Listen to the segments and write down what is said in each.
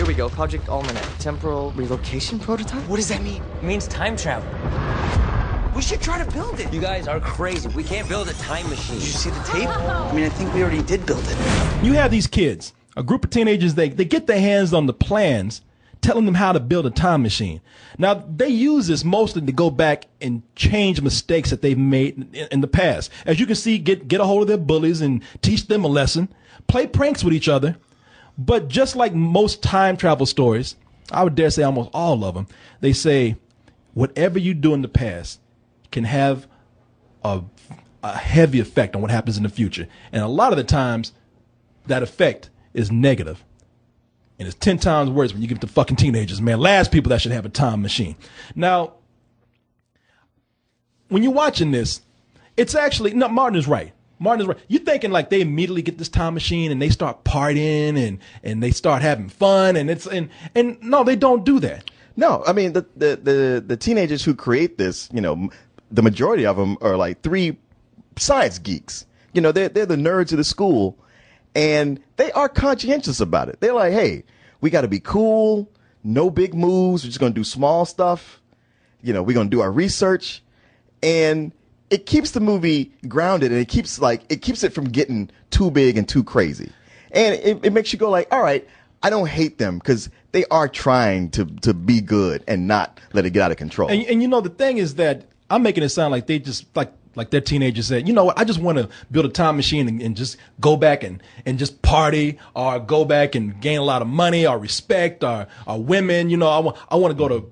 Here we go, Project Almanac. Temporal relocation prototype? What does that mean? It means time travel. We should try to build it. You guys are crazy. We can't build a time machine. Did you see the tape? I mean, I think we already did build it. You have these kids, a group of teenagers, they get their hands on the plans, telling them how to build a time machine. Now, they use this mostly to go back and change mistakes that they've made in the past. As you can see, get a hold of their bullies and teach them a lesson, play pranks with each other. But just like most time travel stories, I would dare say almost all of them, they say, whatever you do in the past can have a heavy effect on what happens in the future. And a lot of the times, that effect is negative. And it's 10 times worse when you give it to fucking teenagers, man. Last people that should have a time machine. Now, when you're watching this, it's actually, no, Martin is right. You're thinking like they immediately get this time machine and they start partying and they start having fun and no, they don't do that. No, I mean, the teenagers who create this, you know, the majority of them are like 3 science geeks. You know, they're the nerds of the school, and they are conscientious about it. They're like, hey, we got to be cool, no big moves. We're just going to do small stuff. You know, we're going to do our research, and it keeps the movie grounded, and it keeps it from getting too big and too crazy. And it makes you go like, all right, I don't hate them because they are trying to be good and not let it get out of control. And you know, the thing is that I'm making it sound like they just like their teenagers said, you know what, I just want to build a time machine and just go back and just party, or go back and gain a lot of money or respect or women. You know, I want to go to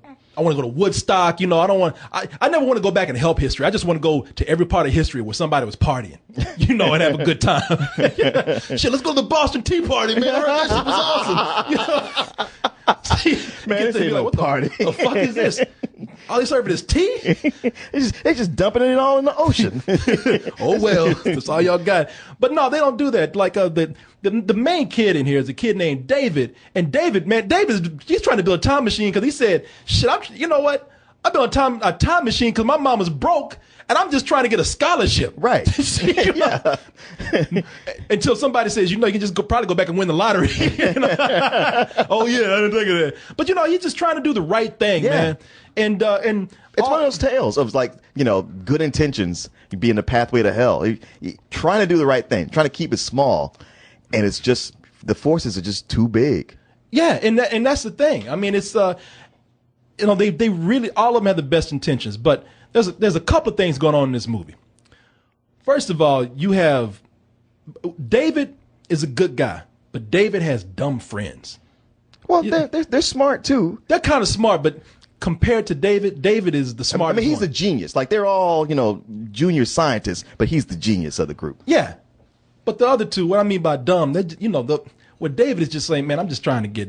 Woodstock. You know, I never want to go back and help history. I just want to go to every part of history where somebody was partying, you know, and have a good time. Shit, let's go to the Boston Tea Party, man. I heard that shit was awesome. You know? Man, this ain't no party. The fuck is this? All they serving is tea? They just dumping it all in the ocean. Oh, well, that's all y'all got. But no, they don't do that. Like the main kid in here is a kid named David. And David, he's trying to build a time machine because he said, shit, you know what? I built a time machine because my mom was broke, and I'm just trying to get a scholarship. Right. You know? Yeah. Until somebody says, you know, you can just probably go back and win the lottery. You know? Oh, yeah, I didn't think of that. But, you know, he's just trying to do the right thing, man. And it's one of those tales of, like, you know, good intentions being the pathway to hell. You're trying to do the right thing, trying to keep it small, and it's just, the forces are just too big. Yeah, and that's the thing. I mean, it's you know, they really, all of them have the best intentions, but there's a couple of things going on in this movie. First of all, you have David is a good guy, but David has dumb friends. Well, they're smart too. They're kind of smart, but compared to David is the smartest. I mean, he's one. a genius. Like, they're all, you know, junior scientists, but he's the genius of the group. Yeah, but the other two, what I mean by dumb, you know, what David is just saying, man, I'm just trying to go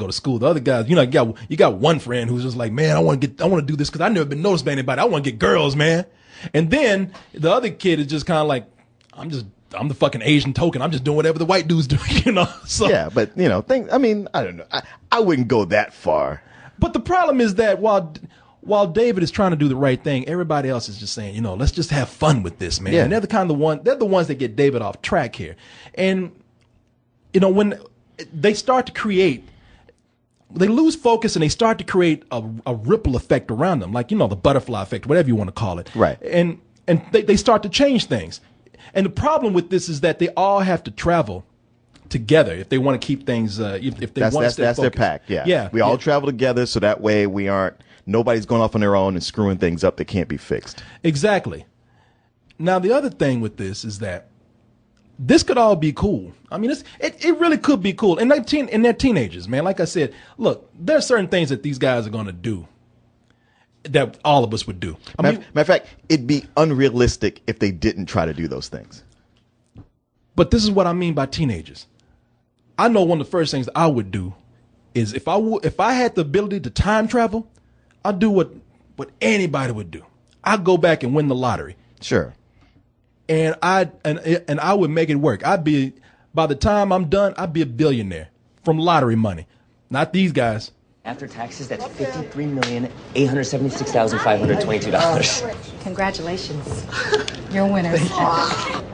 to school. The other guys, you know, you got one friend who's just like, man, I want to do this because I've never been noticed by anybody. I want to get girls, man. And then the other kid is just kind of like, I'm the fucking Asian token. I'm just doing whatever the white dudes do, you know? So, yeah, but, you know, I mean, I don't know. I wouldn't go that far. But the problem is that while David is trying to do the right thing, everybody else is just saying, you know, let's just have fun with this, man. Yeah. And they're the ones that get David off track here. And, you know, when they start to create, they lose focus and they start to create a ripple effect around them, like, you know, the butterfly effect, whatever you want to call it. Right. And they start to change things. And the problem with this is that they all have to travel together if they want to keep things, if they want to stay that's their focused. pack. Yeah. Yeah. We all travel together, so that way nobody's going off on their own and screwing things up that can't be fixed. Exactly. Now, the other thing with this is that this could all be cool. I mean, it really could be cool. And they're teenagers, man. Like I said, look, there are certain things that these guys are going to do that all of us would do. Matter of fact, it'd be unrealistic if they didn't try to do those things. But this is what I mean by teenagers. I know one of the first things I would do is if I had the ability to time travel, I'd do what anybody would do. I'd go back and win the lottery. Sure. And I would make it work. By the time I'm done, I'd be a billionaire from lottery money. Not these guys. After taxes, that's $53,876,522. Congratulations. You're winners.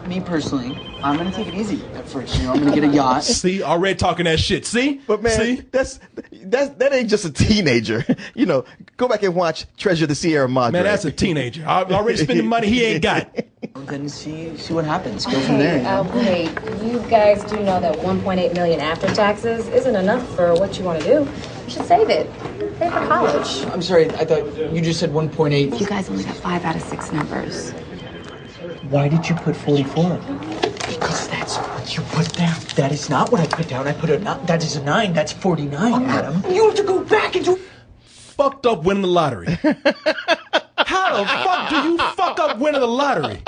Me personally, I'm gonna take it easy at first. You know, I'm gonna get a yacht. See, already talking that shit. See, But man, see, that ain't just a teenager. You know, go back and watch Treasure of the Sierra Madre. man, that's a teenager. I'm already spending money he ain't got. Then see what happens. Go from there. You know? Wait, you guys do know that 1.8 million after taxes isn't enough for what you want to do. You should save it. Pay for college. I'm sorry. I thought you just said 1.8. You guys only got 5 out of 6 numbers. Why did you put 44? Because that's what you put down. That is not what I put down. I put a 9. That is a 9. That's 49, Adam. You have to go back and do. Fucked up winning the lottery. How the fuck do you fuck up winning the lottery?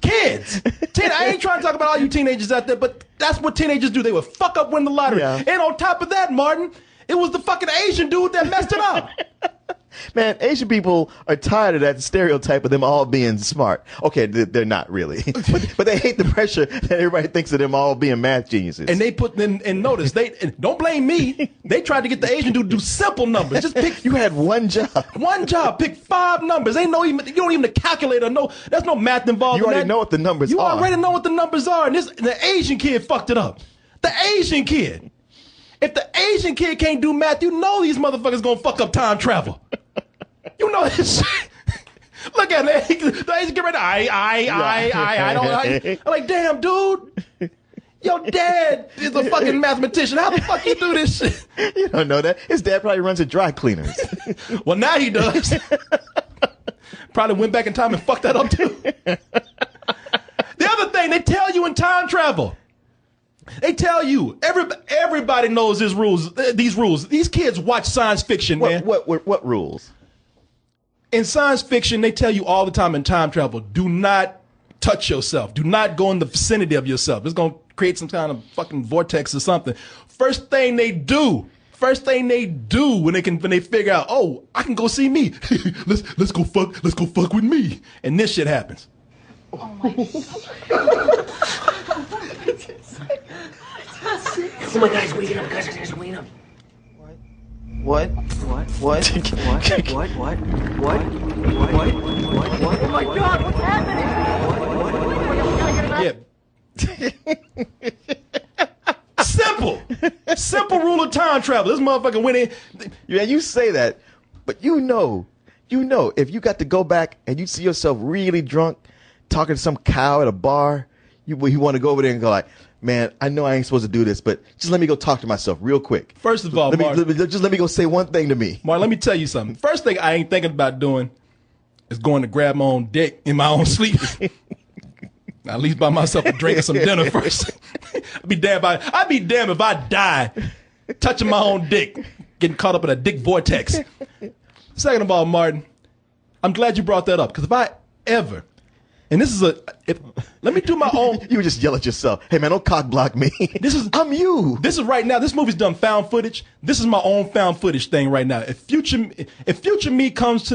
Kids. I ain't trying to talk about all you teenagers out there, but that's what teenagers do. They would fuck up winning the lottery. Yeah. And on top of that, Martin, it was the fucking Asian dude that messed it up. Man, Asian people are tired of that stereotype of them all being smart. Okay, they're not really, but they hate the pressure that everybody thinks of them all being math geniuses. And they put in notice, and don't blame me. They tried to get the Asian dude to do simple numbers. Just pick. You had one job. One job. Pick 5 numbers. Ain't no even. You don't even the calculator. No, there's no math involved. You in already that. know what the numbers You are. already know what the numbers are. And the Asian kid fucked it up. The Asian kid. If the Asian kid can't do math, you know these motherfuckers gonna fuck up time travel. You know this shit. Look at it. The Asian kid right now. I'm like, damn, dude. Your dad is a fucking mathematician. How the fuck you do this shit? You don't know that. His dad probably runs a dry cleaners. Well, now he does. Probably went back in time and fucked that up too. The other thing, they tell you in time travel. They tell you, everybody knows these rules. These kids watch science fiction, man. What rules? In science fiction, they tell you all the time in time travel, do not touch yourself. Do not go in the vicinity of yourself. It's going to create some kind of fucking vortex or something. First thing they do when they figure out, oh, I can go see me. let's go fuck with me. And this shit happens. Oh my Come on, guys, wake it up, guys, wake up. What? Oh my God, what's happening? Yeah. Simple rule of time travel. This motherfucker went in. Yeah, you say that, but you know, if you got to go back and you see yourself really drunk, talking to some cow at a bar, you want to go over there and go like, man, I know I ain't supposed to do this, but just let me go talk to myself real quick. First of all, let me go say one thing to me. Mark, let me tell you something. First thing I ain't thinking about doing is going to grab my own dick in my own sleep. At least buy myself a drink and some dinner first. I'd be damned if I die touching my own dick, getting caught up in a dick vortex. Second of all, Martin, I'm glad you brought that up, because if I ever, and this is let me do my own. You would just yell at yourself. Hey man, don't cock block me. I'm you. This is right now. This movie's done found footage. This is my own found footage thing right now. If future me comes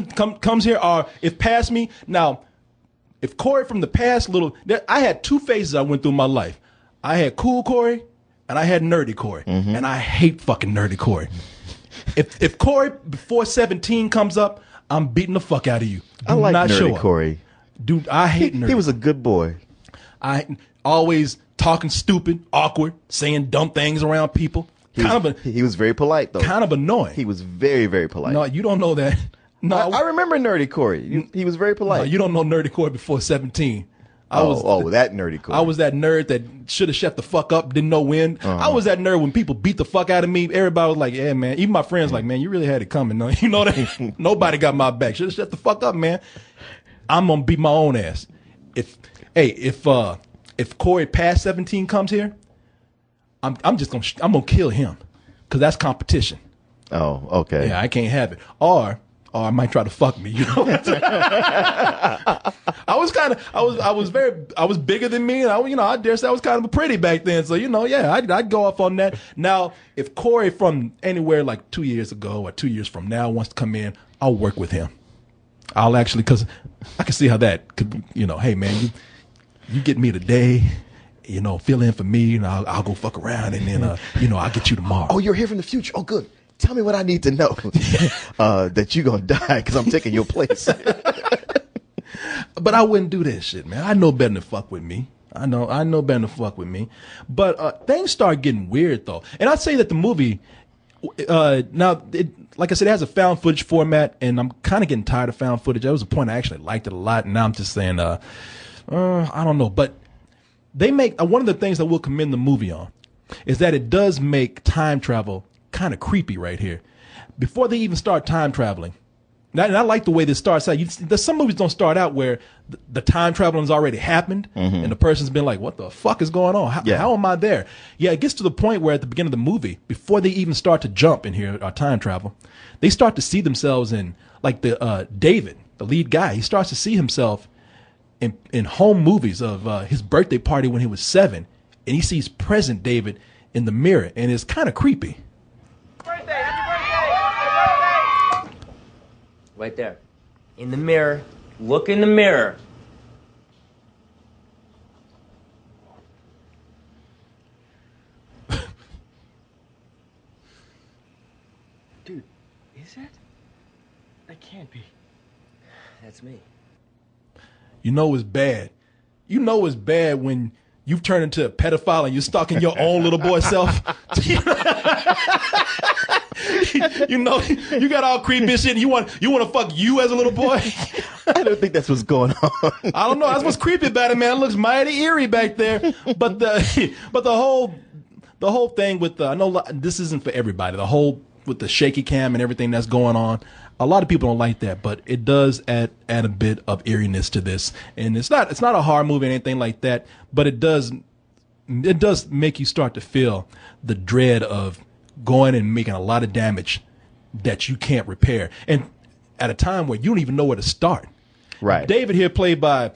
here, or if past me now, if Corey from the past I had 2 phases I went through in my life. I had cool Corey and I had nerdy Corey, and I hate fucking nerdy Corey. If Corey before 17 comes up, I'm beating the fuck out of you. I like nerdy Corey. Dude, I hate nerdy. He was a good boy. I always talking stupid, awkward, saying dumb things around people. He was very polite though. Kind of annoying. He was very, very polite. No, you don't know that. No, I remember Nerdy Corey. He was very polite. No, you don't know Nerdy Corey before 17. That Nerdy Corey. I was that nerd that should have shut the fuck up, didn't know when. I was that nerd when people beat the fuck out of me. Everybody was like, yeah, man. Even my friends like, man, you really had it coming. No, you know that? Nobody got my back. Should have shut the fuck up, man. I'm going to beat my own ass. If Corey past 17 comes here, I'm going to kill him, because that's competition. Oh, okay. Yeah, I can't have it. Or I might try to fuck me, you know. I was bigger than me, and I dare say I was kind of a pretty back then. So, I'd go off on that. Now, if Corey from anywhere like 2 years ago or 2 years from now wants to come in, I'll work with him. I'll actually, because I can see how that could, hey man, you get me today, fill in for me, and I'll go fuck around, and then, I'll get you tomorrow. Oh, you're here from the future. Oh, good. Tell me what I need to know. That you're going to die because I'm taking your place. But I wouldn't do that shit, man. I know better than fuck with me. I know better to fuck with me. But things start getting weird though. And I'd say that the movie, now, like I said, it has a found footage format, and I'm kind of getting tired of found footage. There was a point I actually liked it a lot, and now I'm just saying, I don't know. But they make, one of the things that we'll commend the movie on is that it does make time travel kind of creepy right here. Before they even start time traveling, and I like the way this starts out. Some movies don't start out where the time traveling's already happened, and the person's been like, what the fuck is going on? How am I there? Yeah, it gets to the point where at the beginning of the movie, before they even start to jump in here, or time travel, they start to see themselves in, like David, the lead guy, he starts to see himself in home movies of his birthday party when he was 7, and he sees present David in the mirror, and it's kind of creepy. Right there. In the mirror. Look in the mirror. Dude, is it? That can't be. That's me. You know it's bad. You know it's bad when you've turned into a pedophile and you're stalking your own little boy self. You know, you got all creepy and shit. And you want to fuck you as a little boy? I don't think that's what's going on. I don't know. That's what's creepy about it, man. It looks mighty eerie back there. But the whole thing with I know this isn't for everybody. The whole with the shaky cam and everything that's going on. A lot of people don't like that, but it does add a bit of eeriness to this. And it's not a horror movie or anything like that, but it does make you start to feel the dread of going and making a lot of damage that you can't repair. And at a time where you don't even know where to start. Right. David here played by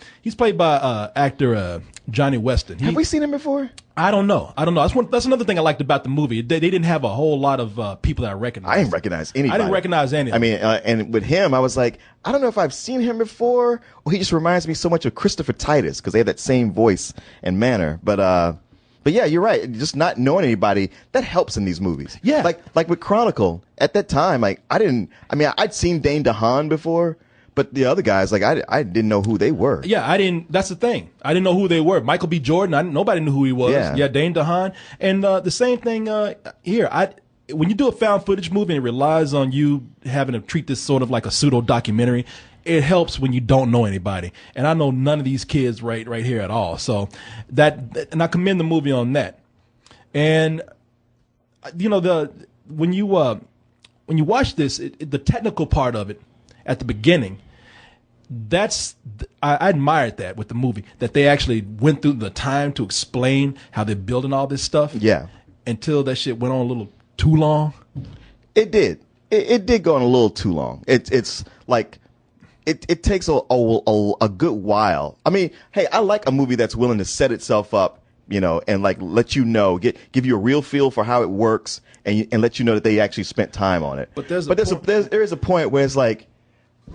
actor Johnny Weston. Have we seen him before? I don't know. That's another thing I liked about the movie. They didn't have a whole lot of people that I recognized. I didn't recognize anybody. I didn't recognize any. I mean, and with him, I was like, I don't know if I've seen him before, or he just reminds me so much of Christopher Titus because they have that same voice and manner. But yeah, you're right. Just not knowing anybody, that helps in these movies. Yeah. Like with Chronicle, at that time, I'd seen Dane DeHaan before, but the other guys, like, I didn't know who they were. Yeah, I didn't. That's the thing. I didn't know who they were. Michael B. Jordan, nobody knew who he was. Yeah. Dane DeHaan. And the same thing here. When you do a found footage movie and it relies on you having to treat this sort of like a pseudo documentary, it helps when you don't know anybody. And I know none of these kids right here at all. So and I commend the movie on that. And you know, when you watch this, the technical part of it at the beginning, I admired that with the movie, that they actually went through the time to explain how they're building all this stuff. Yeah. Until that shit went on a little too long. It did. It did go on a little too long. It's like it takes a good while. I mean, hey, I like a movie that's willing to set itself up, you know, and like let you know, give you a real feel for how it works, and let you know that they actually spent time on it. But there is a point where it's like,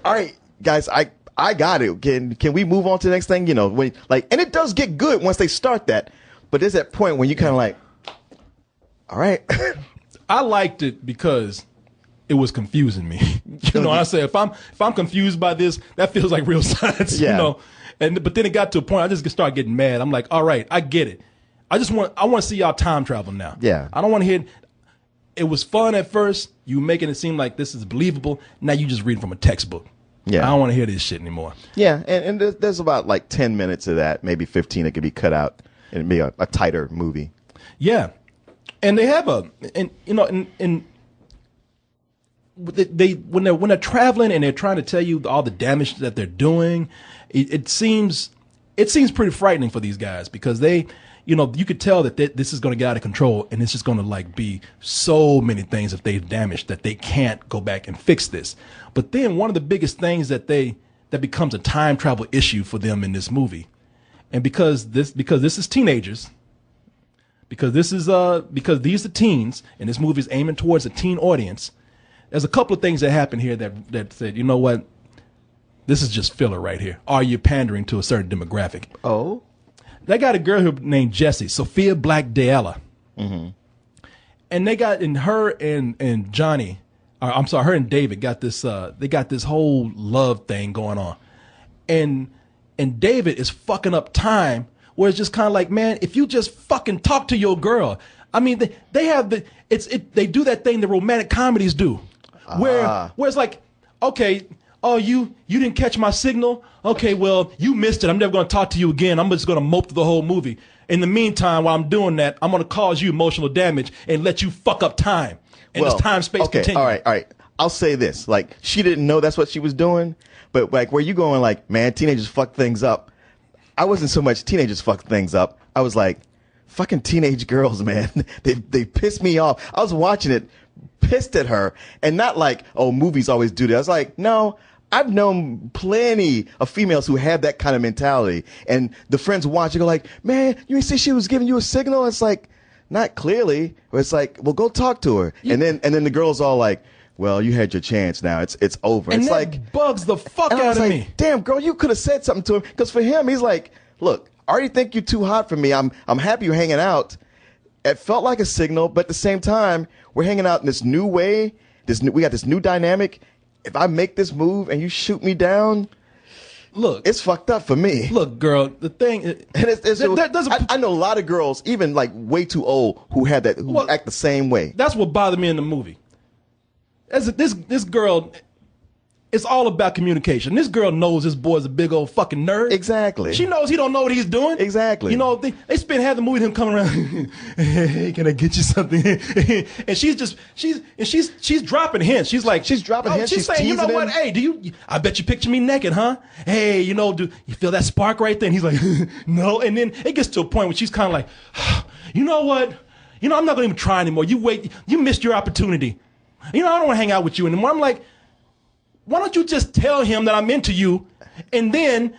all right, guys, I got it. Can we move on to the next thing? You know, and it does get good once they start that. But there's that point when you kind of like, all right. I liked it because it was confusing me. You know, I say if I'm confused by this, that feels like real science. Yeah. You know, but then it got to a point I just started getting mad. I'm like, all right, I get it. I want to see y'all time travel now. Yeah. I don't want to hear. It was fun at first. You making it seem like this is believable. Now you just reading from a textbook. Yeah. I don't want to hear this shit anymore. Yeah, and there's about like 10 minutes of that, maybe 15 that could be cut out and be a tighter movie. Yeah. And they have when they're traveling and they're trying to tell you all the damage that they're doing, it seems pretty frightening for these guys because they, you know, you could tell that this is going to get out of control and it's just going to like be so many things that they've damaged that they can't go back and fix this. But then one of the biggest things that becomes a time travel issue for them in this movie, and because this is teenagers. Because these are teens, and this movie is aiming towards a teen audience. There's a couple of things that happen here that said, you know what, this is just filler right here. Are you pandering to a certain demographic? Oh, they got a girl here named Jessie, Sophia Black Deella, and they got her and Johnny. I'm sorry, her and David got this. They got this whole love thing going on, and David is fucking up time where it's just kind of like, man, if you just fucking talk to your girl. I mean, they have they do that thing the romantic comedies do, where it's like, okay, oh, you didn't catch my signal? Okay, well, you missed it. I'm never going to talk to you again. I'm just going to mope through the whole movie. In the meantime, while I'm doing that, I'm going to cause you emotional damage and let you fuck up time. And this time-space continue. All right. I'll say this. Like, she didn't know that's what she was doing, but like, where you going like, man, teenagers fuck things up. I wasn't so much teenagers fuck things up. I was like, fucking teenage girls, man. They pissed me off. I was watching it, pissed at her, and not like, oh, movies always do that. I was like, no, I've known plenty of females who have that kind of mentality. And the friends watch it go like, man, you didn't see she was giving you a signal? It's like, not clearly. It's like, well, go talk to her. And then the girl's all like, well, you had your chance now. It's over. And it's that like bugs the fuck out of me. Damn, girl, you could have said something to him. Because for him, he's like, look, I already think you're too hot for me. I'm happy you're hanging out. It felt like a signal, but at the same time, we're hanging out in this new way. We got this new dynamic. If I make this move and you shoot me down, look, it's fucked up for me. Look, girl, the thing, I know a lot of girls, even like way too old, who act the same way. That's what bothered me in the movie. This girl, it's all about communication. This girl knows this boy's a big old fucking nerd. Exactly. She knows he don't know what he's doing. Exactly. You know, they spend half the movie with him coming around. Hey, can I get you something? And she's dropping hints. She's like, she's dropping hints. She's saying, you know what? Hey, I bet you picture me naked, huh? Hey, you know, do you feel that spark right there? And he's like, no. And then it gets to a point where she's kind of like, you know what? You know, I'm not going to even try anymore. You missed your opportunity. You know, I don't want to hang out with you anymore. I'm like, why don't you just tell him that I'm into you, and then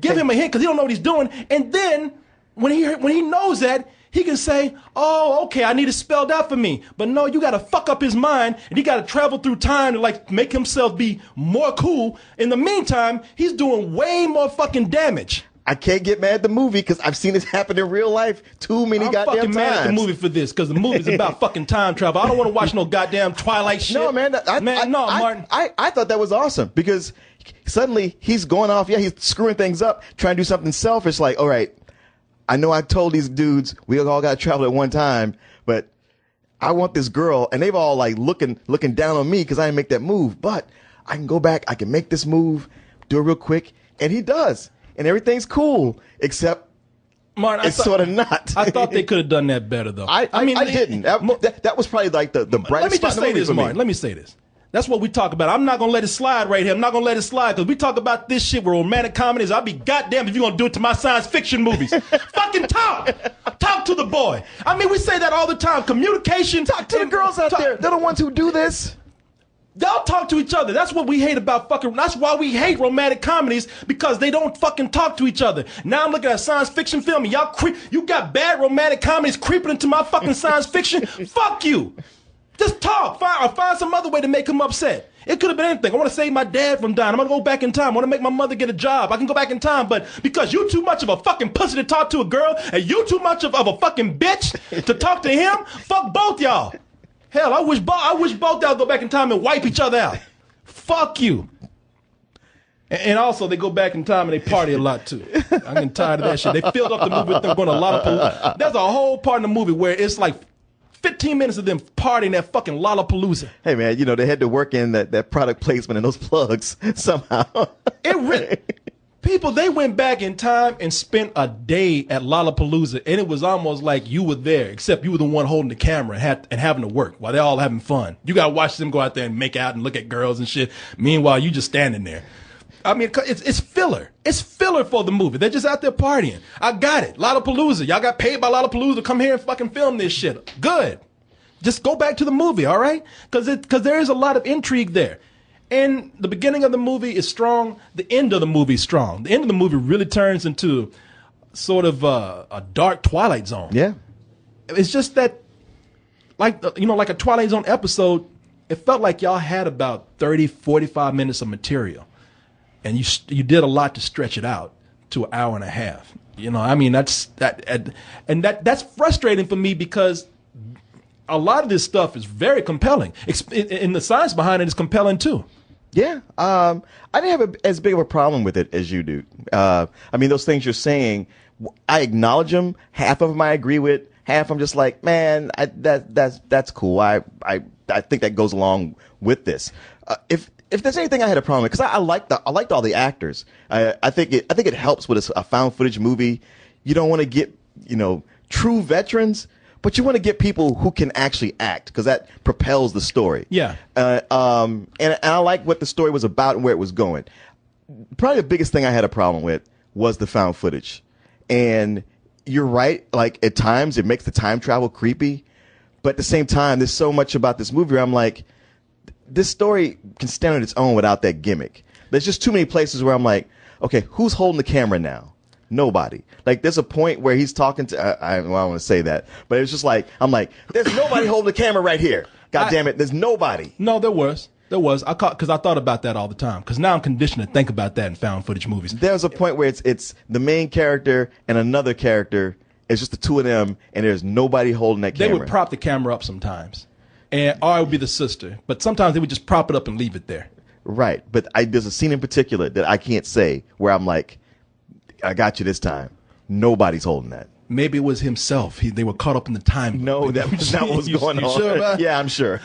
give him a hint because he don't know what he's doing, and then when he knows that, he can say, oh, okay, I need it spelled out for me. But no, you got to fuck up his mind, and he got to travel through time to like make himself be more cool. In the meantime, he's doing way more fucking damage. I can't get mad at the movie because I've seen this happen in real life too many goddamn times. I'm fucking mad at the movie for this because the movie's about fucking time travel. I don't want to watch no goddamn Twilight shit. No, man. Martin. I thought that was awesome because suddenly he's going off. Yeah, he's screwing things up, trying to do something selfish. Like, all right, I know I told these dudes we all got to travel at one time, but I want this girl, and they've all like looking down on me because I didn't make that move. But I can go back. I can make this move, do it real quick, and he does. And everything's cool, except Martin, it's sort of not. I thought they could have done that better, though. I didn't. That was probably like the brightest spot in the movie for me. Martin, let me say this. That's what we talk about. I'm not going to let it slide right here. I'm not going to let it slide because we talk about this shit with romantic comedies. I'll be goddamn if you're going to do it to my science fiction movies. Fucking talk. Talk to the boy. I mean, we say that all the time. Communication. Talk to the girls out there. They're the ones who do this. They'll talk to each other. That's what we hate about fucking. That's why we hate romantic comedies because they don't fucking talk to each other. Now I'm looking at a science fiction film and you got bad romantic comedies creeping into my fucking science fiction. Fuck you. Just talk. Find some other way to make him upset. It could have been anything. I want to save my dad from dying. I'm going to go back in time. I want to make my mother get a job. I can go back in time. But because you too much of a fucking pussy to talk to a girl and you too much of a fucking bitch to talk to him, fuck both y'all. Hell, I wish both y'all go back in time and wipe each other out. Fuck you. And also, they go back in time and they party a lot, too. I'm getting tired of that shit. They filled up the movie with them going to Lollapalooza. There's a whole part in the movie where it's like 15 minutes of them partying at fucking Lollapalooza. Hey, man, you know, they had to work in that product placement and those plugs somehow. People, they went back in time and spent a day at Lollapalooza, and it was almost like you were there, except you were the one holding the camera and having to work while they're all having fun. You got to watch them go out there and make out and look at girls and shit. Meanwhile, you just standing there. I mean, it's filler. It's filler for the movie. They're just out there partying. I got it. Lollapalooza. Y'all got paid by Lollapalooza to come here and fucking film this shit. Good. Just go back to the movie, all right? Because there is a lot of intrigue there. And the beginning of the movie is strong. The end of the movie is strong. The end of the movie really turns into sort of a dark Twilight Zone. Yeah. It's just that, like a Twilight Zone episode, it felt like y'all had about 30, 45 minutes of material. And you did a lot to stretch it out to an hour and a half. You know, I mean, that's frustrating for me because a lot of this stuff is very compelling. And the science behind it is compelling too. Yeah. I didn't have as big of a problem with it as you do. I mean, those things you're saying I acknowledge them. Half of them I agree with. Half I'm just like, man, that's cool. I think that goes along with this. If there's anything I had a problem with, because I liked all the actors. I think it helps with a found footage movie. You don't want to get true veterans, but you want to get people who can actually act, because that propels the story. Yeah. And I like what the story was about and where it was going. Probably the biggest thing I had a problem with was the found footage. And you're right, like at times it makes the time travel creepy, but at the same time, there's so much about this movie where I'm like, this story can stand on its own without that gimmick. There's just too many places where I'm like, okay, who's holding the camera now? Nobody. Like, there's a point where he's talking to, I don't want to say that, but it's just like, I'm like, there's nobody holding the camera right here. God damn it, there's nobody. No, there was. Because I thought about that all the time. Because now I'm conditioned to think about that in found footage movies. There's a point where it's the main character and another character. It's just the two of them, and there's nobody holding that camera. They would prop the camera up sometimes, or it would be the sister. But sometimes they would just prop it up and leave it there. Right, but there's a scene in particular that I can't say where I'm like, I got you this time. Nobody's holding that. Maybe it was himself. They were caught up in the time. No, that was not what was going on. Sure about? Yeah, I'm sure.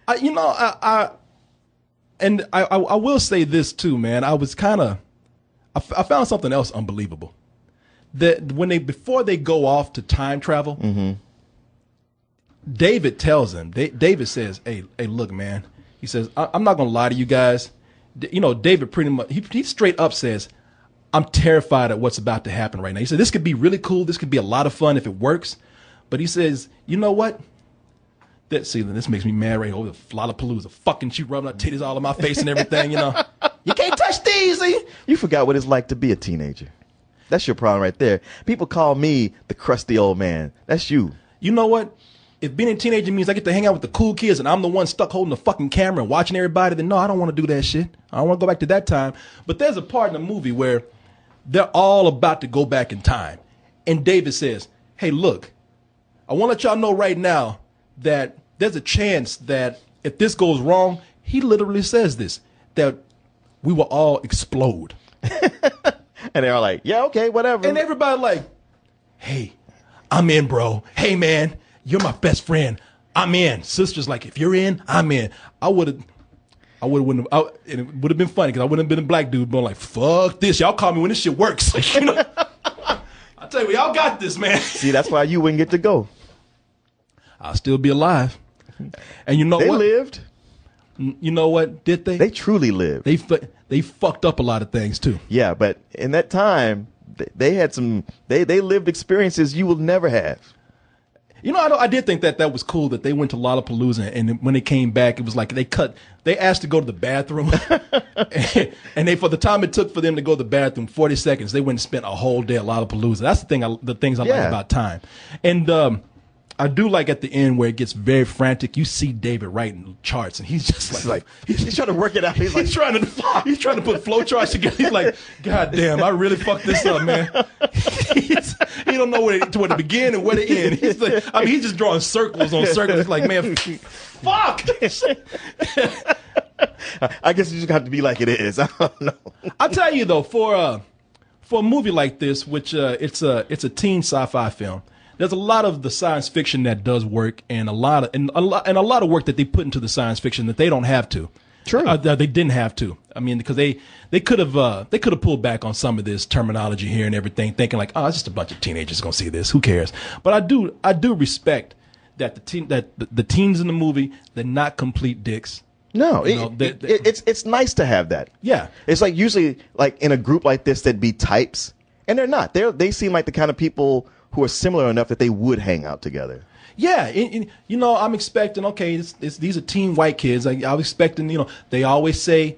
I will say this too, man. I found something else unbelievable. That before they go off to time travel, David tells them. David says, "Hey, look, man." He says, "I'm not gonna lie to you guys." David pretty much he straight up says, "I'm terrified at what's about to happen right now." He said, "This could be really cool. This could be a lot of fun if it works." But he says, "You know what? This makes me mad right over the Lollapalooza. Fucking she rubbing her titties all in my face and everything, You can't touch these. You forgot what it's like to be a teenager. That's your problem right there. People call me the crusty old man. That's you. You know what? If being a teenager means I get to hang out with the cool kids and I'm the one stuck holding the fucking camera and watching everybody, then no, I don't want to do that shit. I don't want to go back to that time. But there's a part in the movie where they're all about to go back in time. And David says, "Hey, look, I want to let y'all know right now that there's a chance that if this goes wrong," he literally says this, "that we will all explode." And they're all like, "Yeah, okay, whatever." And everybody like, "Hey, I'm in, bro. Hey, man, you're my best friend. I'm in." Sister's like, "If you're in, I'm in." And it would have been funny because I wouldn't have been a black dude, but like, "Fuck this. Y'all call me when this shit works." I tell you, y'all got this, man. See, that's why you wouldn't get to go. I'll still be alive. And you know they what? They lived. You know what? Did they? They truly lived. They fucked up a lot of things too. Yeah, but in that time, they had some. They lived experiences you will never have. I did think that was cool that they went to Lollapalooza, and when they came back, it was like they asked to go to the bathroom, and for the time it took for them to go to the bathroom, 40 seconds, they went and spent a whole day at Lollapalooza. That's the things I like about time. And I do like at the end where it gets very frantic. You see David writing charts, and he's just like he's trying to work it out. He's trying to put flow charts together. He's like, "God damn, I really fucked this up, man." He don't know where to begin and where to end. He's like, he's just drawing circles on circles. It's like, man, fuck. I guess you just have to be like it is. I don't know. I'll tell you though, for a movie like this, which it's a teen sci-fi film. There's a lot of the science fiction that does work, and a lot of work that they put into the science fiction that they don't have to. True. They didn't have to. I mean, because they could have pulled back on some of this terminology here and everything, thinking like, oh, it's just a bunch of teenagers gonna see this. Who cares? But I do respect that the teens in the movie, they're not complete dicks. No, it's nice to have that. Yeah, it's like usually like in a group like this, there'd be types, and they're not. They seem like the kind of people who are similar enough that they would hang out together. Yeah, I'm expecting, okay, these are teen white kids. I was expecting, they always say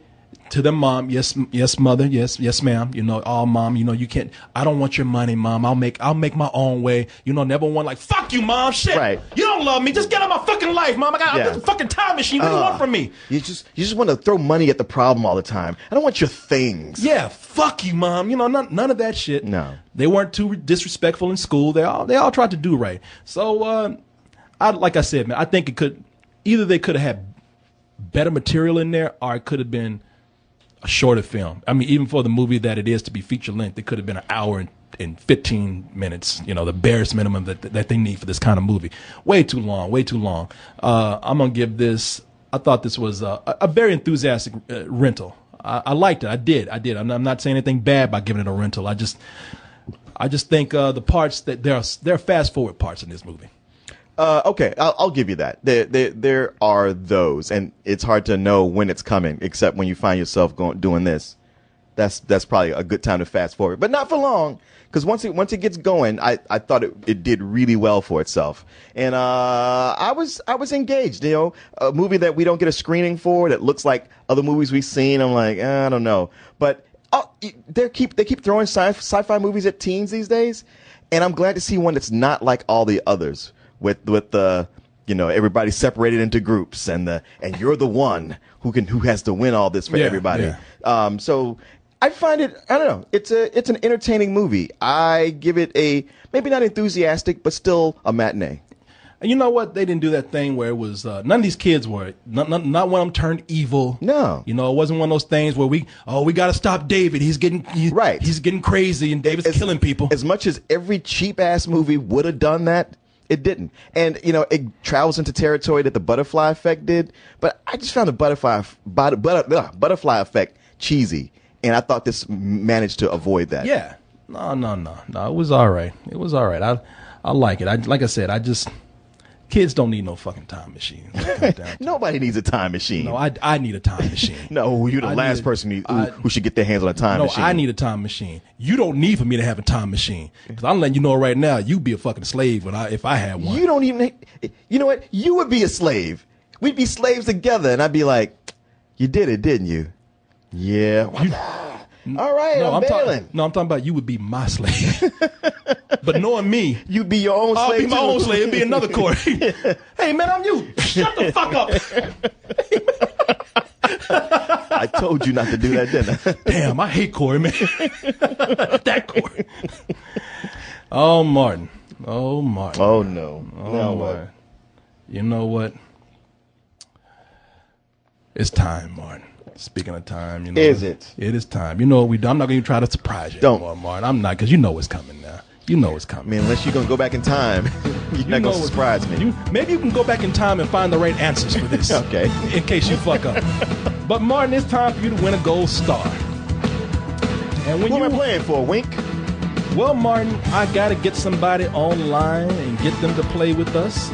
to their mom, yes, mother, yes, ma'am. Oh, mom, you can't. I don't want your money, mom. I'll make my own way. Never one like, fuck you, mom. Shit, right. You don't love me. Just get out of my fucking life, mom. I got this fucking time machine. What do you want from me? You just want to throw money at the problem all the time. I don't want your things. Yeah, fuck you, mom. None of that shit. No, they weren't too disrespectful in school. They all tried to do right. So, like I said, man, I think they could have had better material in there, or it could have been a shorter film. I mean, even for the movie that it is to be feature length, it could have been an hour in 15 minutes. You know, the barest minimum that they need for this kind of movie. Way too long. Way too long. I'm gonna give this. I thought this was a very enthusiastic rental. I liked it. I did. I'm not saying anything bad by giving it a rental. I just think the parts that there are fast forward parts in this movie. Okay, I'll give you that. There are those, and it's hard to know when it's coming, except when you find yourself doing this. That's probably a good time to fast forward, but not for long, because once it gets going, I thought it did really well for itself, and I was engaged. You know, a movie that we don't get a screening for that looks like other movies we've seen. I'm like, I don't know, but they keep throwing sci-fi movies at teens these days, and I'm glad to see one that's not like all the others with the everybody separated into groups and you're the one who has to win all this for everybody. Yeah. So I find it, I don't know, it's an entertaining movie. I give it a maybe not enthusiastic, but still a matinee. And you know what? They didn't do that thing where it was none of these kids were not one of them turned evil. No, you know, it wasn't one of those things where we got to stop David. He's getting crazy and David's killing people. As much as every cheap ass movie would have done that, it didn't. And it travels into territory that the Butterfly Effect did. But I just found the Butterfly Effect cheesy, and I thought this managed to avoid that. Yeah, no. It was all right. I like it. Like I said, kids don't need no fucking time machine. Nobody needs a time machine. No, I need a time machine. No, you're the last person who should get their hands on a time machine. No, I need a time machine. You don't need for me to have a time machine. Because I'm letting you know right now, you'd be a fucking slave if I had one. You don't even, you know what? You would be a slave. We'd be slaves together, and I'd be like, you did it, didn't you? Yeah. All right, I'm bailing. I'm talking about you would be my slave. But knowing me, you'd be your own slave. I'll be my own slave. It'd be another Corey. Hey, man, I'm you. Shut the fuck up. I told you not to do that, didn't I? Damn, I hate Corey, man. That Corey. Oh, Martin. Oh, Martin. Oh, no. Oh, now what? You know what? It's time, Martin. Speaking of time, is it? It is time. You know what we do? I'm not going to try to surprise you anymore, Martin. I'm not, because you know what's coming now. You know what's coming. I mean, unless you're going to go back in time, you're not going to surprise me. Maybe you can go back in time and find the right answers for this. Okay. In case you fuck up. But Martin, it's time for you to win a gold star. And when Who am I playing for, Wink? Well, Martin, I got to get somebody online and get them to play with us.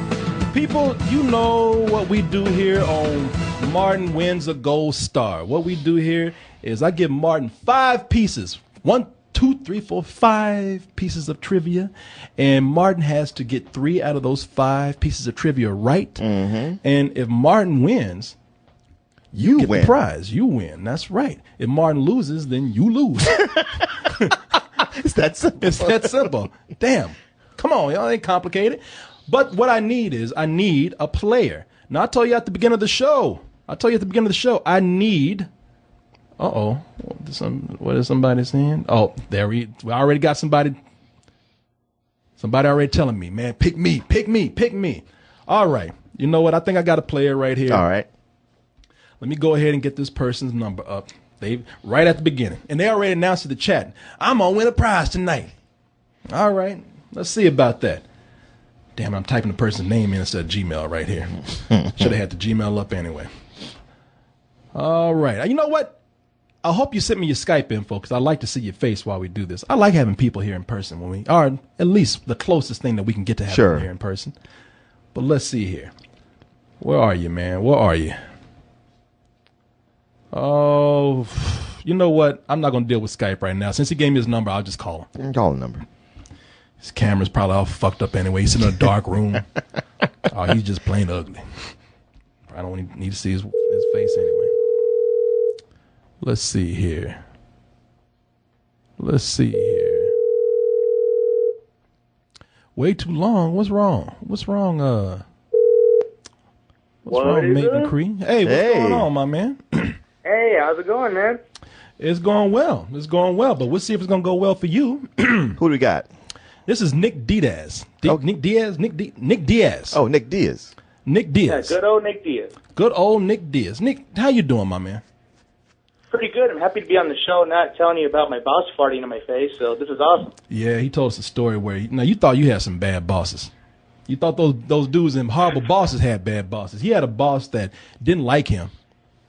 People, you know what we do here on Martin Wins a Gold Star. What we do here is I give Martin 5 pieces. 1, 2, 3, 4, 5 pieces of trivia. And Martin has to get 3 out of those 5 pieces of trivia right. Mm-hmm. And if Martin wins, you get the prize. You win. That's right. If Martin loses, then you lose. It's that simple. It's that simple. Damn. Come on, y'all ain't complicated. But what I need a player. Now, I told you at the beginning of the show. I need. What is somebody saying? Oh, we already got somebody. Somebody already telling me, man, pick me. All right. You know what? I think I got a player right here. All right. Let me go ahead and get this person's number up. They right at the beginning. And they already announced in the chat, I'm going to win a prize tonight. All right. Let's see about that. Damn, I'm typing the person's name in instead of Gmail right here. Should have had the Gmail up anyway. All right. You know what? I hope you sent me your Skype info because I like to see your face while we do this. I like having people here in person when we are at least the closest thing that we can get to having here in person. But let's see here. Where are you, man? Where are you? Oh, you know what? I'm not going to deal with Skype right now. Since he gave me his number, I'll just call him. Call the number. His camera's probably all fucked up anyway. He's in a dark room. Oh, he's just plain ugly. I don't need to see his face anyway. Let's see here. Way too long. What's wrong? What's wrong, Maven Cree? Hey, what's going on, my man? Hey, how's it going, man? It's going well. But we'll see if it's going to go well for you. Who do we got? This is Nick Diaz. Nick Diaz? Nick Diaz. Oh, Nick Diaz. Yeah, good old Nick Diaz. Good old Nick Diaz. Nick, how you doing, my man? Pretty good. I'm happy to be on the show, not telling you about my boss farting in my face, so this is awesome. Yeah, he told us a story where you thought you had some bad bosses. You thought those dudes and horrible bosses had bad bosses. He had a boss that didn't like him.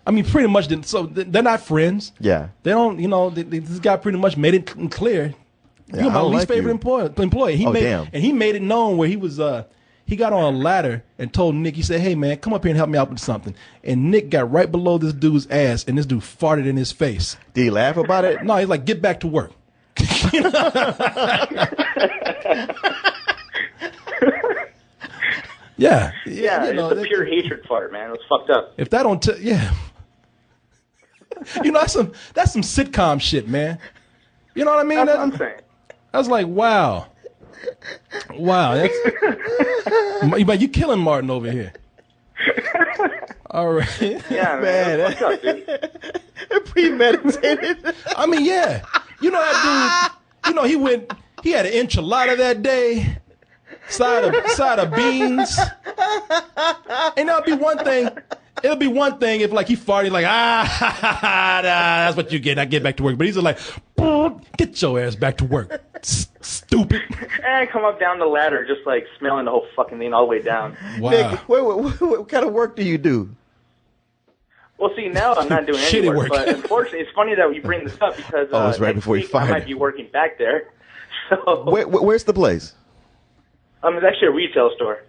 I mean, pretty much didn't. So they're not friends. Yeah. They don't. This guy pretty much made it clear. Yeah, You're my I don't least like favorite employee. Damn. And he made it known where he was. He got on a ladder and told Nick. He said, "Hey man, come up here and help me out with something." And Nick got right below this dude's ass, and this dude farted in his face. Did he laugh about it? No, he's like, "Get back to work." Yeah. Yeah, it's a pure hatred fart, man. It was fucked up. If that don't, yeah. That's some sitcom shit, man. You know what I mean? That's what I'm saying. I was like, wow. That's but you killing Martin over here. All right. Yeah, man. That's fucked up, dude. Premeditated. I mean, yeah. That dude, he had an enchilada that day. Side of beans. And that'll be one thing. It'll be one thing if like he farted like that's what you get. I get back to work. But he's just like, get your ass back to work, stupid. And come up down the ladder, just like smelling the whole fucking thing all the way down. Wow. Nick, what kind of work do you do? Well, see, now I'm not doing any Shitty work, work. but unfortunately, it's funny that you bring this up because it's right before you next week I fired. might be working back there. So Where's the place? it's actually a retail store.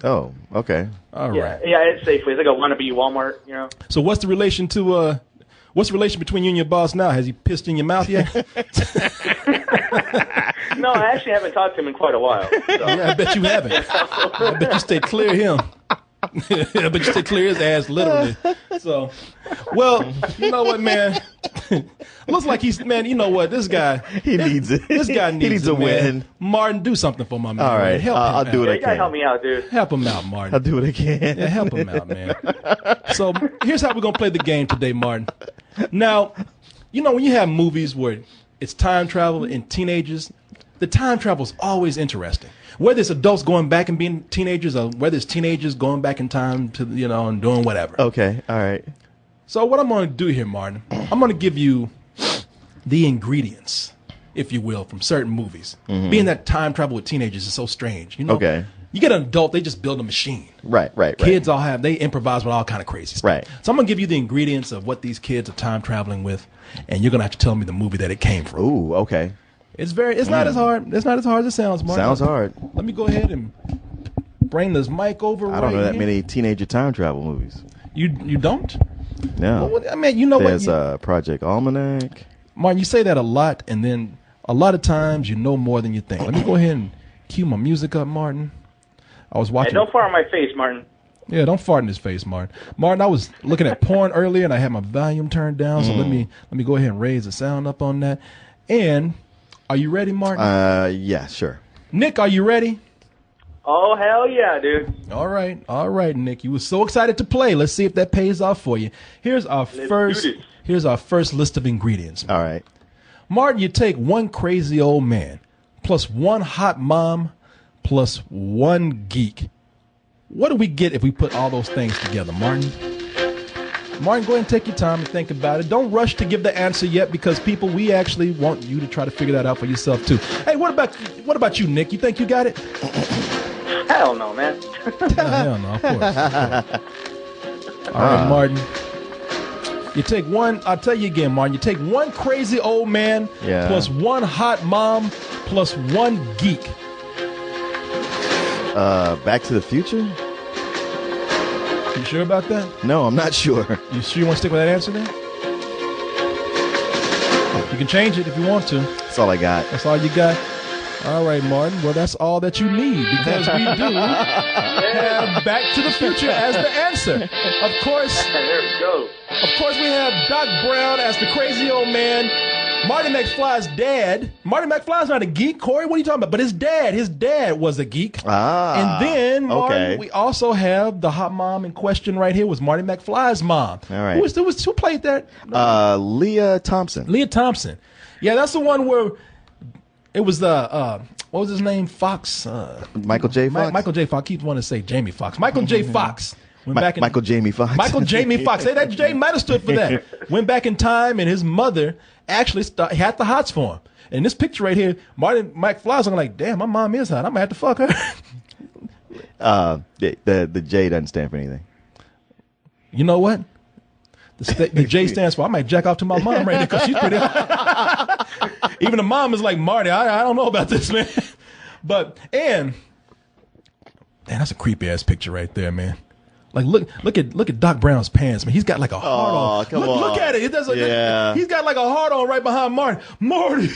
Oh, okay. All Yeah, right. yeah, it's Safeway. It's like a wannabe Walmart, So what's the relation between you and your boss now? Has he pissed in your mouth yet? No, I actually haven't talked to him in quite a while. So. Yeah, I bet you haven't. I bet you stay clear of him. I bet you stay clear of his ass, literally. So, well, you know what, man? Looks like he's, man, you know what? This guy. He needs it. This guy needs, He needs it, a man. win. Martin, do something for my man. All right. Man. Help him I'll out. do what I You gotta can. help me out, dude. Help him out, Martin. I'll do what I can. Yeah, help him out, man. So here's how we're going to play the game today, Martin. Now, when you have movies where it's time travel and teenagers, the time travel is always interesting. Whether it's adults going back and being teenagers or whether it's teenagers going back in time to, and doing whatever. Okay. All right. So what I'm going to do here, Martin, I'm going to give you the ingredients, if you will, from certain movies. Being that time travel with teenagers is so strange. Okay. You get an adult, they just build a machine. Right. Kids they improvise with all kind of crazy stuff. Right. So I'm going to give you the ingredients of what these kids are time traveling with, and you're going to have to tell me the movie that it came from. Ooh. Okay. It's not as hard. It's not as hard as it sounds, Martin. Sounds hard. Let me go ahead and bring this mic over. I don't know that here. many teenager time travel movies. You don't? No. Well, I mean, you know There's what? Project Almanac. Martin, you say that a lot, and then a lot of times you know more than you think. Let me go ahead and cue my music up, Martin. I was watching. Hey, don't fart on my face, Martin. Yeah, don't fart in his face, Martin. Martin, I was looking at porn earlier, and I had my volume turned down. So let me go ahead and raise the sound up on that. And are you ready, Martin? Yeah, sure. Nick, are you ready? Oh, hell yeah, dude. All right, Nick. You were so excited to play. Let's see if that pays off for you. Here's our do first. this. Here's our first list of ingredients. All right. Martin, you take one crazy old man, plus one hot mom, plus one geek. What do we get if we put all those things together, Martin? Martin, go ahead and take your time and think about it. Don't rush to give the answer yet, because people, we actually want you to try to figure that out for yourself too. Hey, what about you, Nick? You think you got it? Hell no, man. Hell no, of course. All right, Martin. You take one, I'll tell you again, Martin. You take one crazy old man, Yeah. plus one hot mom, plus one geek. Back to the Future? You sure about that? No, I'm not sure. You sure you want to stick with that answer then? You can change it if you want to. That's all I got. That's all you got? All right, Martin. Well, that's all that you need, because we do have Back to the Future as the answer. Of course, There we go. we have Doc Brown as the crazy old man. Marty McFly's dad. Marty McFly's not a geek, Corey. What are you talking about? But his dad was a geek. And then, Martin, okay. we also have the hot mom in question right here was Marty McFly's mom. All right. Who played that? Leah Thompson. Leah Thompson. Yeah, that's the one where it was what was his name? Fox. Michael J. Fox. Michael J. Fox. I keep wanting to say Jamie Foxx. Michael J. Fox Michael Jamie Foxx. Michael Jamie Foxx. Say that J might have stood for that. Went back in time, and his mother actually had the hots for him. And this picture right here, Mike Fly's looking like, damn, my mom is hot. I'm gonna have to fuck her. The J doesn't stand for anything. You know what? The J stands for I might jack off to my mom right now because she's pretty. Even the mom is like, Marty, I don't know about this, man. Man, that's a creepy ass picture right there, man. Like look at Doc Brown's pants, man. He's got like a heart on. Come on. Look at it. It does he's got like a heart on right behind Marty. Marty,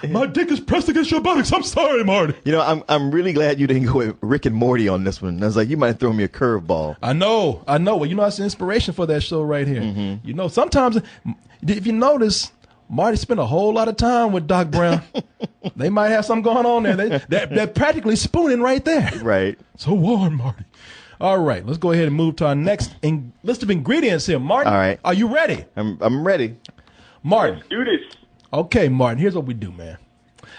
my dick is pressed against your buttocks. I'm sorry, Marty. You know, I'm really glad you didn't go with Rick and Morty on this one. I was like, you might throw me a curveball. I know. Well, you know, that's the inspiration for that show right here. Mm-hmm. You know, sometimes if you notice, Marty spent a whole lot of time with Doc Brown. They might have something going on there. They're practically spooning right there. Right. So warm, Marty. All right, let's go ahead and move to our next list of ingredients here. Martin, all right. Are you ready? I'm ready. Martin. Let's do this. Okay, Martin, here's what we do, man.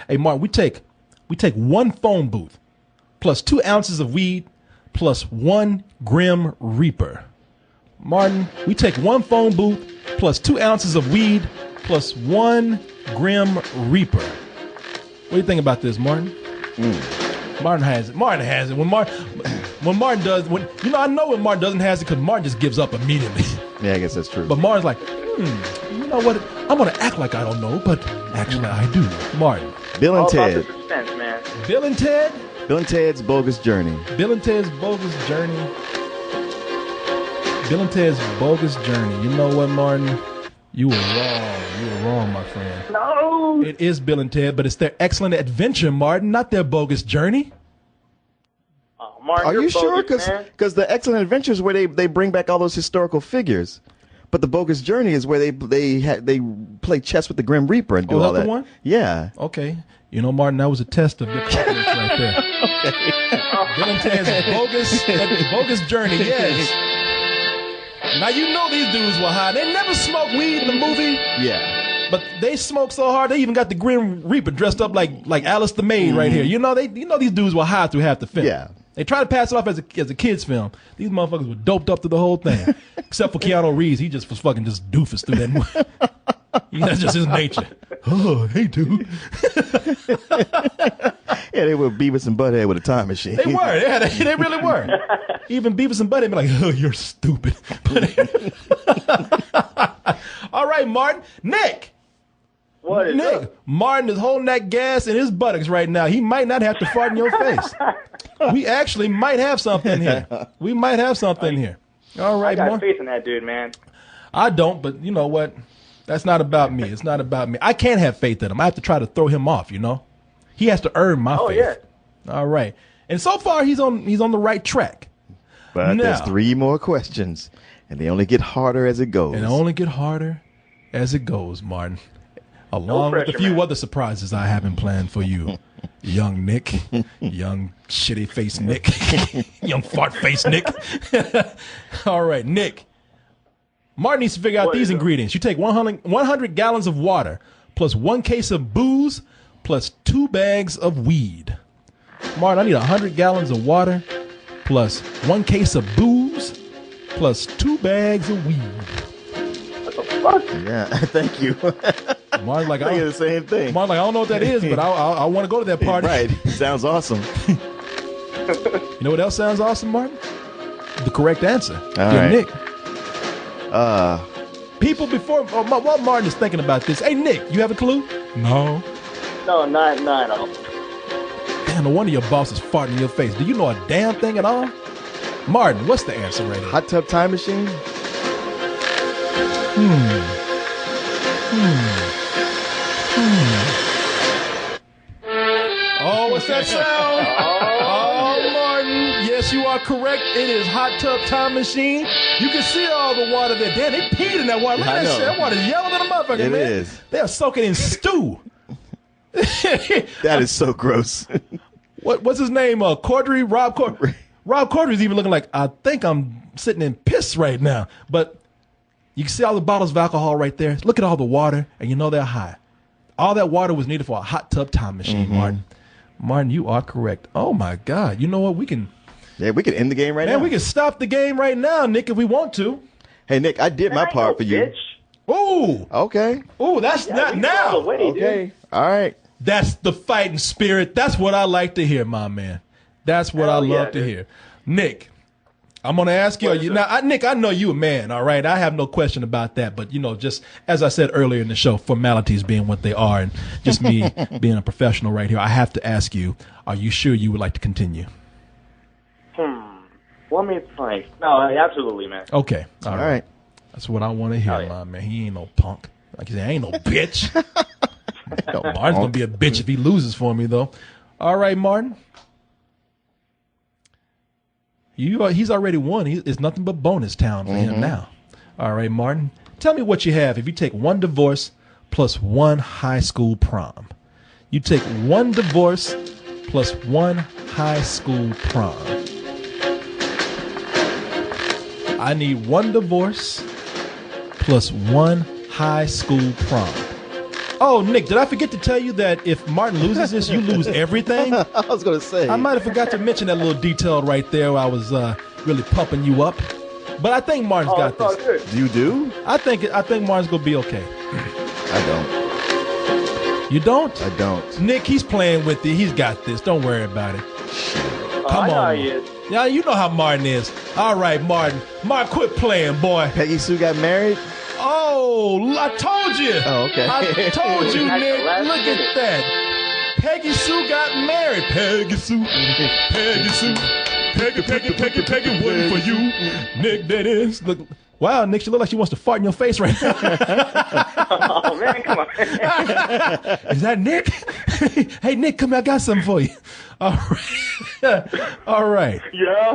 Hey, Martin, we take one phone booth plus 2 ounces of weed plus 1 Grim Reaper. Martin, we take one phone booth plus 2 ounces of weed plus 1 Grim Reaper. What do you think about this, Martin? Martin has it. When Martin does, I know when Martin doesn't has it because Martin just gives up immediately. Yeah, I guess that's true. But Martin's like, you know what? I'm gonna act like I don't know, but actually I do. Martin. Bill and All Ted. about the suspense, man. Bill and Ted. Bill and Ted's Bogus Journey. Bill and Ted's Bogus Journey. Bill and Ted's Bogus Journey. You know what, Martin? You were wrong. You were wrong, my friend. No. It is Bill and Ted, but it's their excellent adventure, Martin, not their bogus journey. Martin, Are you sure? bogus, man. Because the Excellent Adventures is where they bring back all those historical figures, but the Bogus Journey is where they play chess with the Grim Reaper and do all that. The one? Yeah. Okay. You know, Martin, that was a test of your confidence right there. Okay. Bill and Ted's bogus journey. Yes. Now you know these dudes were high. They never smoked weed in the movie. Yeah. But they smoked so hard they even got the Grim Reaper dressed up like Alice the Maid right here. You know these dudes were high through half the film. Yeah. They tried to pass it off as a kids film. These motherfuckers were doped up through the whole thing. Except for Keanu Reeves, he just was fucking just doofus through that movie. That's just his nature. Oh, hey, dude. Yeah, they were Beavis and Butthead with a time machine. They were. Yeah, they really were. Even Beavis and Butthead be like, oh, you're stupid. All right, Martin. Nick. What is Nick. up? Martin is holding that gas in his buttocks right now. He might not have to fart in your face. We actually might have something here. We might have something here. All right, I got Martin. faith in that dude, man. I don't, but you know what? That's not about me. It's not about me. I can't have faith in him. I have to try to throw him off, you know? He has to earn my faith. Yeah. All right. And so far he's on the right track. But Now, there's 3 more questions, and they only get harder as it goes. and only get harder as it goes, Martin. Along with pressure, a few man. other surprises I haven't planned for you, young Nick, young shitty face Nick, young fart face Nick. All right, Nick. Martin needs to figure out What these is it? ingredients. You take 100 gallons of water plus 1 case of booze plus 2 bags of weed. Martin, I need 100 gallons of water plus 1 case of booze plus 2 bags of weed. What the fuck? Yeah, thank you. Martin's like, I get the same thing. Martin's like, I don't know what that is, but I want to go to that party. Right. Sounds awesome. You know what else sounds awesome, Martin? The correct answer. All Your right. Nick. People before, while Martin is thinking about this, hey, Nick, you have a clue? No. No, not at all. Damn, no wonder your boss is farting in your face. Do you know a damn thing at all? Martin, what's the answer right here? Hot tub time machine? Oh, what's that sound? Oh, Martin. Yes, you are correct. It is hot tub time machine. You can see all the water there. Damn, they peed in that water. Look at I that know. shit. That water's yellow than a motherfucker, It man. is. They are soaking in stew. That is so gross. What's his name? Cordry? Rob Cordry. Rob Cordry's even looking like, I think I'm sitting in piss right now. But you can see all the bottles of alcohol right there. Look at all the water, and you know they're high. All that water was needed for a hot tub time machine, Martin. Martin, you are correct. Oh, my God. You know what? We can Yeah, we could end the game right now. Man, we can stop the game right now, Nick, if we want to. Hey, Nick, I did my part for you. Ooh. Okay. Ooh, that's not now. Okay. All right. That's the fighting spirit. That's what I like to hear, my man. That's what I love to hear. Nick, I'm going to ask you. Nick, I know you a man, all right? I have no question about that. But, just as I said earlier in the show, formalities being what they are and just me being a professional right here, I have to ask you, are you sure you would like to continue? Let me think. No, absolutely, man. Okay. All right. That's what I want to hear, my man. He ain't no punk. Like you said, ain't no bitch. Martin's going to be a bitch if he loses for me, though. All right, Martin. He's already won. It's nothing but bonus town for him now. All right, Martin. Tell me what you have if you take one divorce plus one high school prom. You take one divorce plus one high school prom. I need one divorce plus one high school prom. Oh, Nick, did I forget to tell you that if Martin loses this, you lose everything? I was going to say. I might have forgot to mention that little detail right there where I was really pumping you up. But I think Martin's got this. Good. You do? I think Martin's going to be okay. I don't. You don't? I don't. Nick, he's playing with you. He's got this. Don't worry about it. Come I know on. he is. Yeah, you know how Martin is. All right, Martin. Martin, quit playing, boy. Peggy Sue got married? Oh, I told you. Oh, okay. I told you, At the Nick. last Look minute. at that. Peggy Sue got married. Peggy Sue. Peggy Sue. Peggy, waiting for you. Nick, that is. Look. Wow, Nick, she look like she wants to fart in your face right now. Oh, man, come on. Is that Nick? Hey, Nick, come here. I got something for you. All right. All right. Yeah.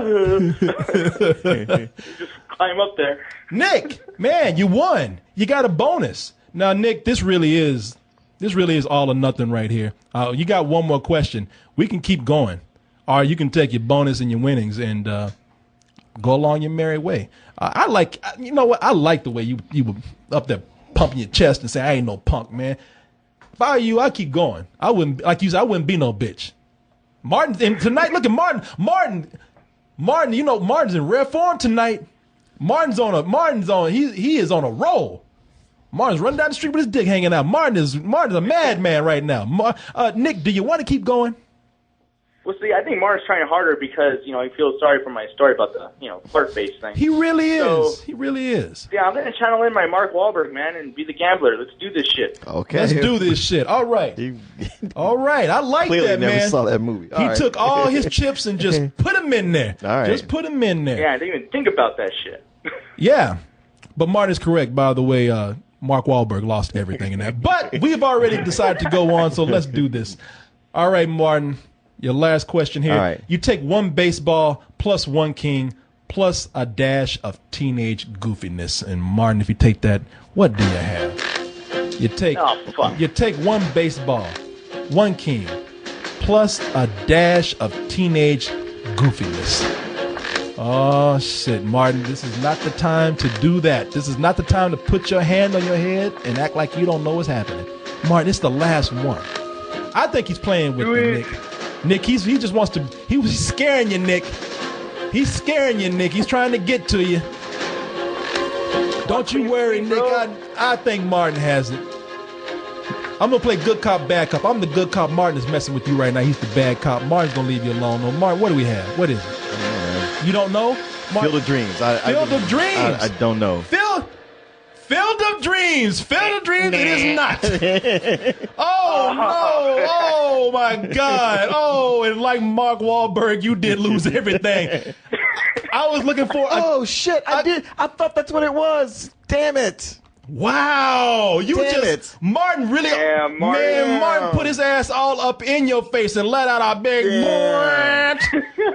Just climb up there. Nick, man, you won. You got a bonus. Now, Nick, this really is all or nothing right here. You got one more question. We can keep going, or you can take your bonus and your winnings and go along your merry way. I like the way you were up there pumping your chest and saying, I ain't no punk, man. If I were you, I'd keep going. I wouldn't, like you said, I wouldn't be no bitch. Martin, and tonight, look at Martin, Martin's in rare form tonight. He is on a roll. Martin's running down the street with his dick hanging out. Martin's a madman right now. Nick, do you want to keep going? Well, see, I think Martin's trying harder because, he feels sorry for my story about the, flirt face thing. He really is. So, he really is. Yeah, I'm going to channel in my Mark Wahlberg, man, and be the gambler. Let's do this shit. Okay. Let's do this shit. All right. All right. I like Clearly that, never man. saw that movie. He took all his chips and just put them in there. All right. Just put them in there. Yeah, I didn't even think about that shit. Yeah. But Martin is correct, by the way. Mark Wahlberg lost everything in that. But we've already decided to go on, so let's do this. All right, Martin. Your last question here. All right. You take one baseball plus one king plus a dash of teenage goofiness. And Martin, if you take that, what do you have? You take one baseball, one king, plus a dash of teenage goofiness. Oh shit, Martin, this is not the time to do that. This is not the time to put your hand on your head and act like you don't know what's happening. Martin, it's the last one. I think he's playing with you, Nick. Nick, he just wants to. He's scaring you, Nick. He's scaring you, Nick. He's trying to get to you. Don't you worry, Nick. I think Martin has it. I'm gonna play good cop, bad cop. I'm the good cop. Martin is messing with you right now. He's the bad cop. Martin's gonna leave you alone. No, Martin, what do we have? What is it? You don't know? Field of Dreams. Field of Dreams. I don't know. Field of Dreams. Field of Dreams. It is not. Oh no! Oh my God! Oh, and like Mark Wahlberg, you did lose everything. I was looking for. Oh shit! I did. I thought that's what it was. Damn it! Wow! Martin really. Yeah, Martin. Man, Martin put his ass all up in your face and let out a big. Yeah.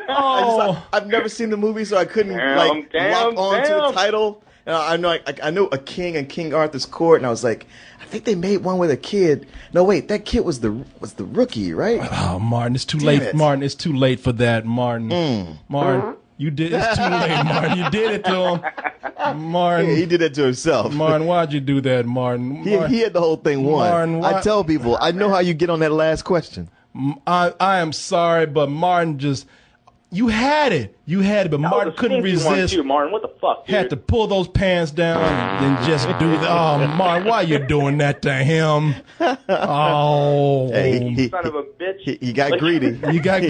Oh! I've never seen the movie, so I couldn't lock on to the title. I know a king and King Arthur's court, and I was like, I think they made one with a kid. No, wait, that kid was the rookie, right? Oh, Martin, it's too late. Martin, it's too late for that, Martin. Martin, you did. It's too late, Martin. You did it to him, Martin. Yeah, he did it to himself. Martin, why'd you do that, Martin? He had the whole thing won. Martin, I tell people, I know how you get on that last question. I am sorry, but Martin just. You had it, but Martin couldn't resist. Too, Martin, what the fuck, dude? Had to pull those pants down and just do that. Oh, Martin, why you doing that to him? Oh, Hey, son of a bitch. He got greedy. You got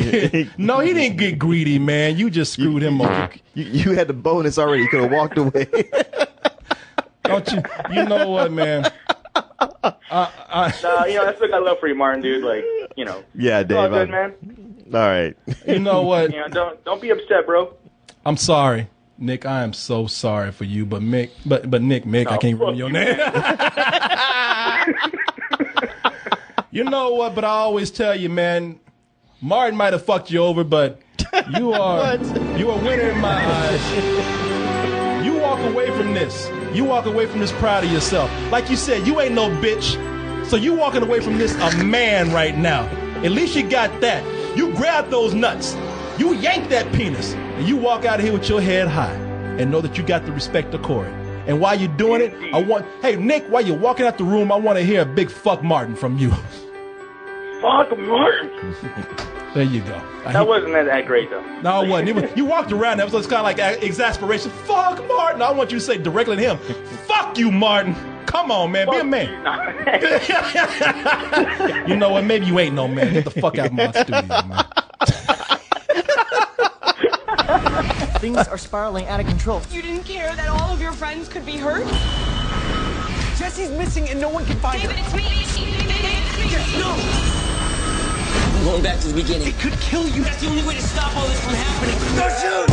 no, he didn't get greedy, man. You just screwed him over. You had the bonus already. You could have walked away. Don't you? You know what, man? I still got love for you, Martin, dude. Like, Yeah, Dave. All good, man. All right. You know what? Don't be upset, bro. I'm sorry, Nick. I am so sorry for you, but Nick, I can't remember your name. You know what? But I always tell you, man, Martin might have fucked you over, but you are you a winner in my eyes. You walk away from this. You walk away from this proud of yourself. Like you said, you ain't no bitch. So you walking away from this a man right now. At least you got that. You grab those nuts. You yank that penis. And you walk out of here with your head high. And know that you got the respect of Corey. And while you're doing it, hey, Nick, while you're walking out the room, I want to hear a big fuck Martin from you. Fuck Martin. There you go. That wasn't that great, though. No, it wasn't. You walked around. That was kind of like exasperation. Fuck Martin. I want you to say directly to him, fuck you, Martin. Come on, man. Be a man. You know what? Maybe you ain't no man. Get the fuck out of my studio, man. Things are spiraling out of control. You didn't care that all of your friends could be hurt? Jesse's missing and no one can find David, her. it's me. Yes, no! I'm going back to the beginning. It could kill you. That's the only way to stop all this from happening. No, shoot!